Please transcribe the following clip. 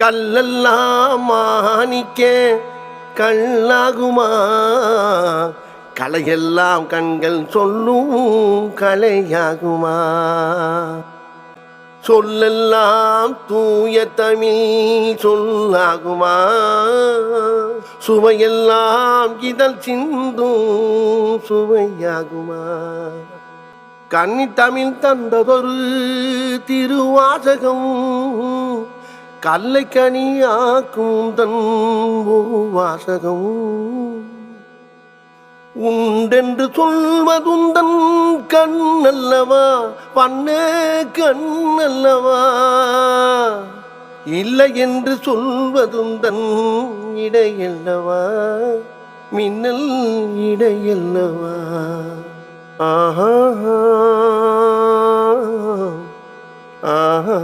கல்லெல்லாம் மாணிக்க கல்லாகுமா, கலையெல்லாம் கண்கள் சொல்லும் கலையாகுமா, சொல்லெல்லாம் தூய தமிழ் சொல்லாகுமா, சுவையெல்லாம் இதழ் சிந்தும் சுவையாகுமா. கன்னி தமிழ் தந்ததொரு திருவாசகம் கல்லை கனியாக்கும் தன் வாசகம். உண்டென்று சொல்வதுந்தன் கண்ணல்லவா, பண்ணே கண்ணல்லவா, இல்லை என்று சொல்வதுந்தன் இடையல்லவா, மின்னல் இடையல்லவா. ஆஹா ஆஹா.